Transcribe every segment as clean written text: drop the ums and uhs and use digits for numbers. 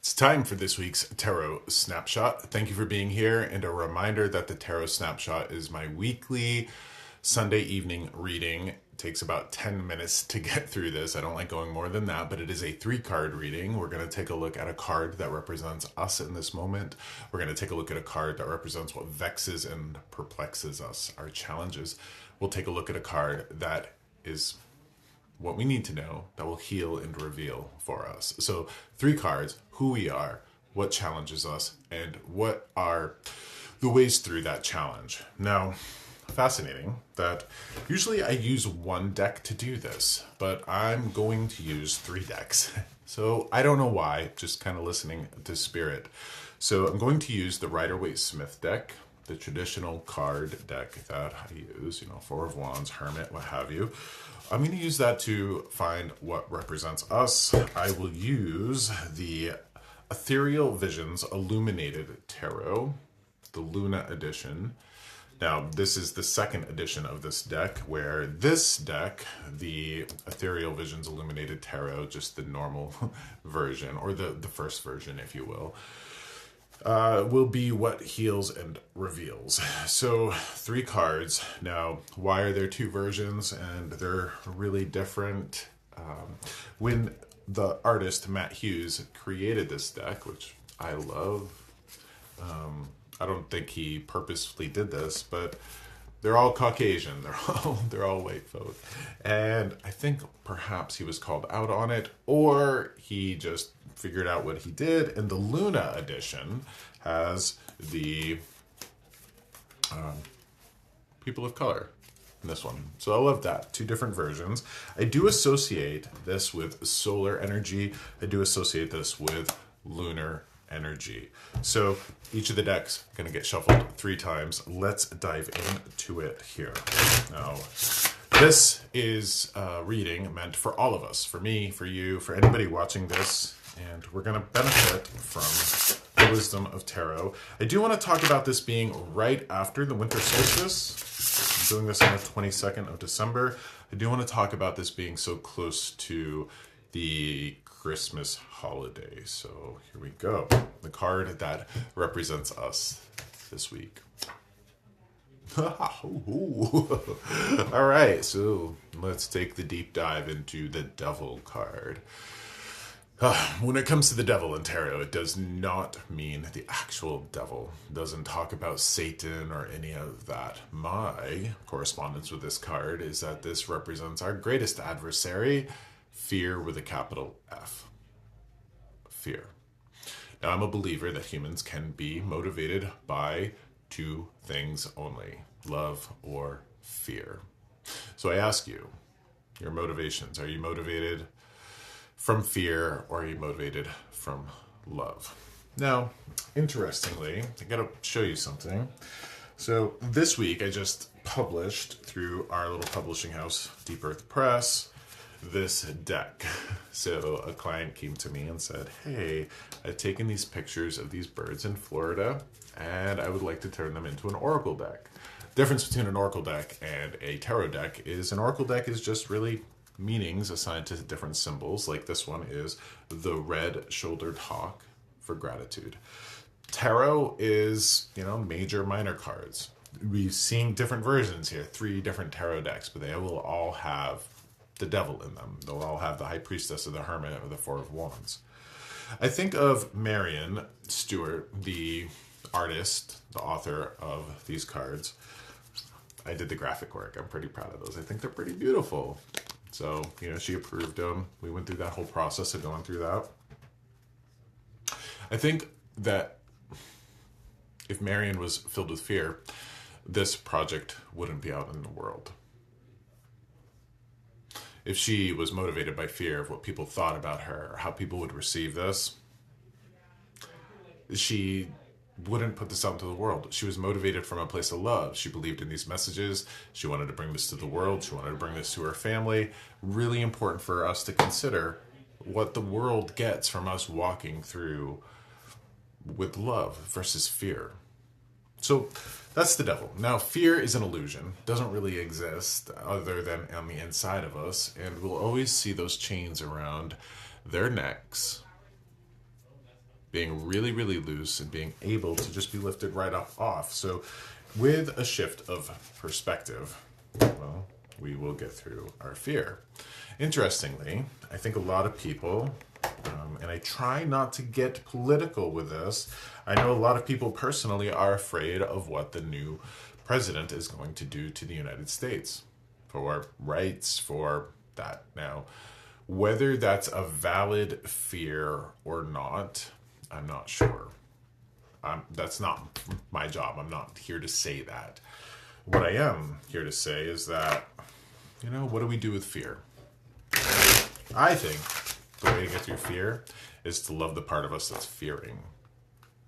It's time for this week's Tarot Snapshot. Thank you for being here, and a reminder that the Tarot Snapshot is my weekly Sunday evening reading. It takes about 10 minutes to get through this. I don't like going more than that, but it is a 3-card reading. We're going to take a look at a card that represents us in this moment. We're going to take a look at a card that represents what vexes and perplexes us, our challenges. We'll take a look at a card that is what we need to know, that will heal and reveal for us. So 3 cards, who we are, what challenges us, and what are the ways through that challenge. Now, fascinating that usually I use one deck to do this, but I'm going to use 3 decks. So I don't know why, just kind of listening to spirit. So I'm going to use the Rider-Waite-Smith deck, the traditional card deck that I use, 4 of Wands, Hermit, what have you. I'm going to use that to find what represents us. I will use the Ethereal Visions Illuminated Tarot, the Luna edition. Now, this is the 2nd edition of this deck, where this deck, the Ethereal Visions Illuminated Tarot, just the normal version, or the first version, if you will be what heals and reveals. So 3 cards. Now, why are there 2 versions? And they're really different. When the artist Matt Hughes created this deck, which I love, I don't think he purposefully did this, but they're all Caucasian. They're all white folk. And I think perhaps he was called out on it, or he just figured out what he did. And the Luna edition has the people of color in this one. So I love that. 2 different versions. I do associate this with solar energy. I do associate this with lunar energy. So each of the decks are going to get shuffled 3 times. Let's dive into it here. Now, this is a reading meant for all of us, for me, for you, for anybody watching this, and we're going to benefit from the wisdom of tarot. I do want to talk about this being right after the winter solstice. I'm doing this on the 22nd of December. I do want to talk about this being so close to the Christmas holiday. So here we go. The card that represents us this week. All right, so let's take the deep dive into the Devil card. When it comes to the devil in tarot, it does not mean the actual devil. It doesn't talk about Satan or any of that. My correspondence with this card is that this represents our greatest adversary, fear with a capital F. Fear. Now, I'm a believer that humans can be motivated by 2 things only: love or fear. So I ask you, your motivations, are you motivated from fear, or are you motivated from love? Now, interestingly, I gotta show you something. So this week I just published through our little publishing house, Deep Earth Press, this deck. So a client came to me and said, hey, I've taken these pictures of these birds in Florida and I would like to turn them into an oracle deck. Difference between an oracle deck and a tarot deck is an oracle deck is just really meanings assigned to different symbols. Like this one is the red-shouldered hawk for gratitude. Tarot is, major, minor cards. We've seen different versions here, 3 different tarot decks, but they will all have the devil in them. They'll all have the High Priestess or the Hermit or the 4 of Wands. I think of Marion Stewart, the artist, the author of these cards. I did the graphic work. I'm pretty proud of those. I think they're pretty beautiful. So, she approved them. We went through that whole process of going through that. I think that if Marion was filled with fear, this project wouldn't be out in the world. If she was motivated by fear of what people thought about her, or how people would receive this, she wouldn't put this out into the world. She was motivated from a place of love. She believed in these messages. She wanted to bring this to the world. She wanted to bring this to her family. Really important for us to consider what the world gets from us walking through with love versus fear. So that's the devil. Now, fear is an illusion. Doesn't really exist other than on the inside of us. And we'll always see those chains around their necks being really, really loose and being able to just be lifted right off. So with a shift of perspective, well, we will get through our fear. Interestingly, I think a lot of people, and I try not to get political with this, I know a lot of people personally are afraid of what the new president is going to do to the United States for rights, for that. Now, whether that's a valid fear or not, I'm not sure. That's not my job. I'm not here to say that. What I am here to say is that, what do we do with fear? I think the way to get through fear is to love the part of us that's fearing.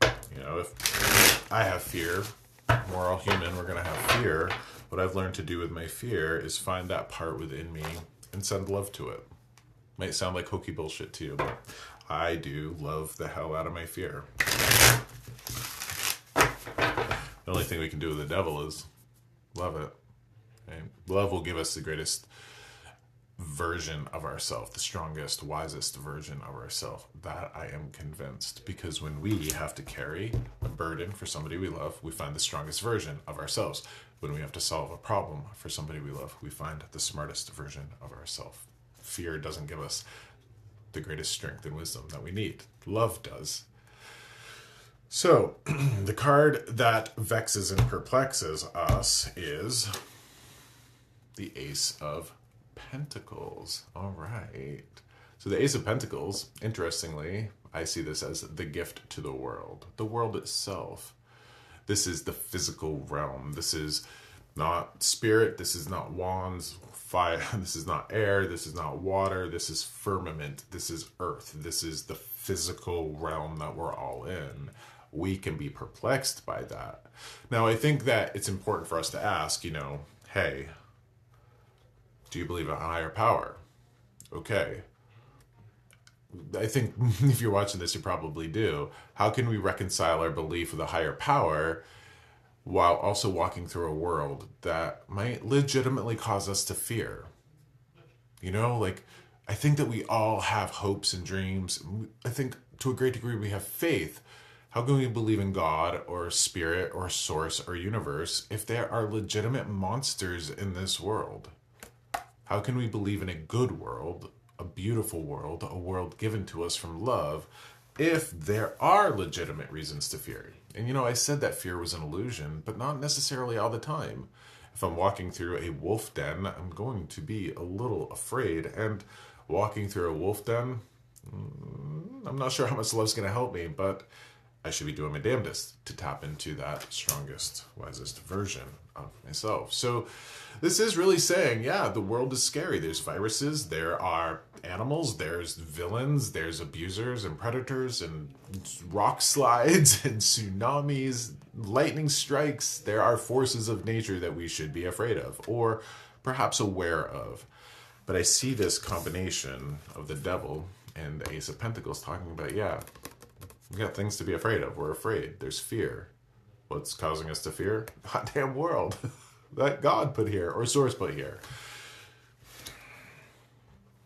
If I have fear, we're all human, we're going to have fear. What I've learned to do with my fear is find that part within me and send love to it. Might sound like hokey bullshit to you, but I do love the hell out of my fear. The only thing we can do with the devil is love it. And love will give us the greatest version of ourselves, the strongest, wisest version of ourselves. That I am convinced. Because when we have to carry a burden for somebody we love, we find the strongest version of ourselves. When we have to solve a problem for somebody we love, we find the smartest version of ourselves. Fear doesn't give us the greatest strength and wisdom that we need. Love does. So, the card that vexes and perplexes us is the Ace of Pentacles. All right. So the Ace of Pentacles, interestingly, I see this as the gift to the world itself. This is the physical realm. This is not spirit. This is not wands, fire. This is not air. This is not water. This is firmament. This is earth. This is the physical realm that we're all in. We can be perplexed by that. Now, I think that it's important for us to ask, hey, do you believe in a higher power? Okay. I think if you're watching this, you probably do. How can we reconcile our belief with a higher power while also walking through a world that might legitimately cause us to fear? I think that we all have hopes and dreams. I think to a great degree we have faith. How can we believe in God or spirit or source or universe if there are legitimate monsters in this world? How can we believe in a good world, a beautiful world, a world given to us from love, if there are legitimate reasons to fear? And I said that fear was an illusion, but not necessarily all the time. If I'm walking through a wolf den, I'm going to be a little afraid. And walking through a wolf den, I'm not sure how much love's going to help me, but I should be doing my damnedest to tap into that strongest, wisest version of myself. So this is really saying, yeah, the world is scary. There's viruses, there are animals, there's villains, there's abusers and predators and rock slides and tsunamis, lightning strikes. There are forces of nature that we should be afraid of or perhaps aware of. But I see this combination of the devil and the Ace of Pentacles talking about, yeah, we got things to be afraid of. We're afraid. There's fear. What's causing us to fear? Goddamn world that God put here or source put here.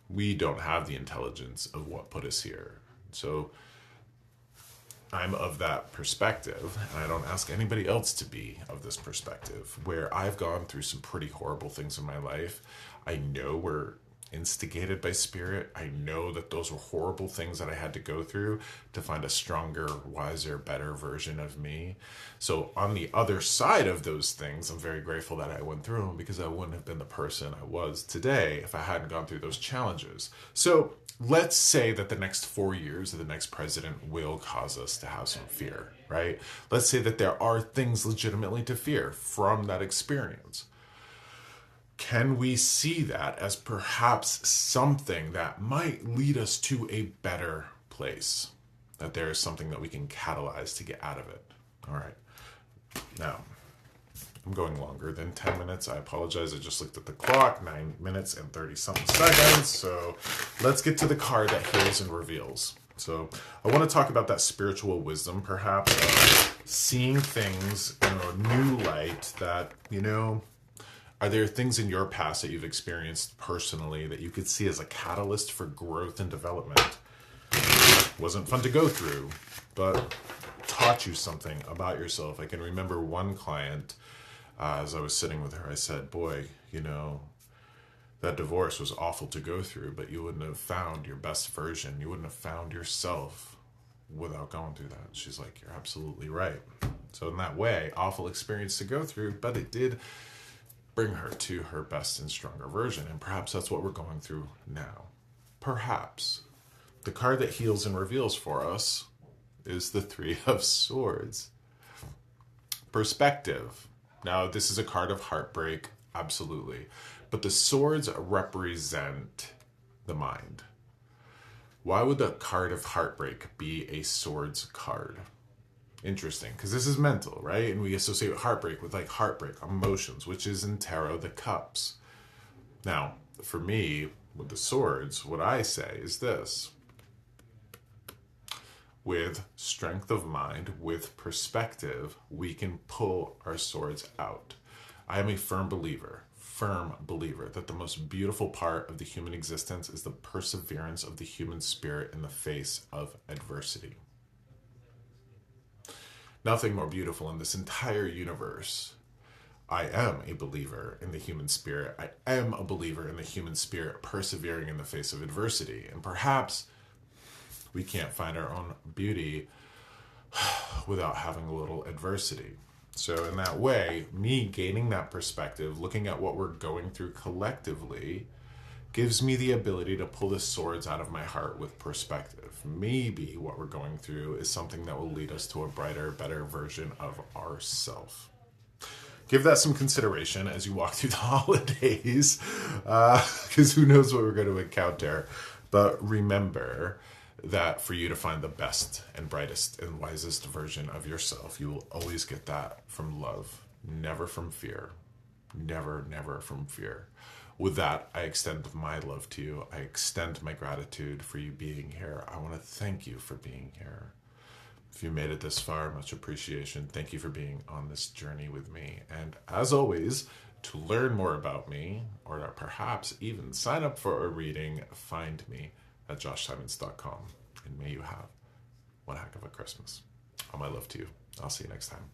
We don't have the intelligence of what put us here. So I'm of that perspective, and I don't ask anybody else to be of this perspective, where I've gone through some pretty horrible things in my life. I know we're instigated by spirit. I know that those were horrible things that I had to go through to find a stronger, wiser, better version of me. So on the other side of those things, I'm very grateful that I went through them, because I wouldn't have been the person I was today if I hadn't gone through those challenges. So let's say that the next 4 years of the next president will cause us to have some fear, right? Let's say that there are things legitimately to fear from that experience. Can we see that as perhaps something that might lead us to a better place? That there is something that we can catalyze to get out of it. All right. Now, I'm going longer than 10 minutes. I apologize. I just looked at the clock. 9 minutes and 30-something seconds. So let's get to the card that heals and reveals. So I want to talk about that spiritual wisdom, perhaps, of seeing things in a new light that, are there things in your past that you've experienced personally that you could see as a catalyst for growth and development? Wasn't fun to go through, but taught you something about yourself. I can remember one client, as I was sitting with her, I said, boy, you know, that divorce was awful to go through, but you wouldn't have found your best version. You wouldn't have found yourself without going through that. She's like, you're absolutely right. So in that way, awful experience to go through, but it did bring her to her best and stronger version. And perhaps that's what we're going through now. Perhaps. The card that heals and reveals for us is the Three of Swords. Perspective. Now, this is a card of heartbreak, absolutely. But the swords represent the mind. Why would the card of heartbreak be a swords card? Interesting, because this is mental, right? And we associate heartbreak with like heartbreak, emotions, which is in tarot the cups. Now, for me, with the swords, what I say is this. With strength of mind, with perspective, we can pull our swords out. I am a firm believer that the most beautiful part of the human existence is the perseverance of the human spirit in the face of adversity. Nothing more beautiful in this entire universe. I am a believer in the human spirit. I am a believer in the human spirit persevering in the face of adversity. And perhaps we can't find our own beauty without having a little adversity. So in that way, me gaining that perspective, looking at what we're going through collectively, gives me the ability to pull the swords out of my heart with perspective. Maybe what we're going through is something that will lead us to a brighter, better version of ourselves. Give that some consideration as you walk through the holidays, because who knows what we're going to encounter. But remember that for you to find the best and brightest and wisest version of yourself, you will always get that from love, never from fear. Never, never from fear. With that, I extend my love to you. I extend my gratitude for you being here. I want to thank you for being here. If you made it this far, much appreciation. Thank you for being on this journey with me. And as always, to learn more about me, or to perhaps even sign up for a reading, find me at joshsimons.com. And may you have one heck of a Christmas. All my love to you. I'll see you next time.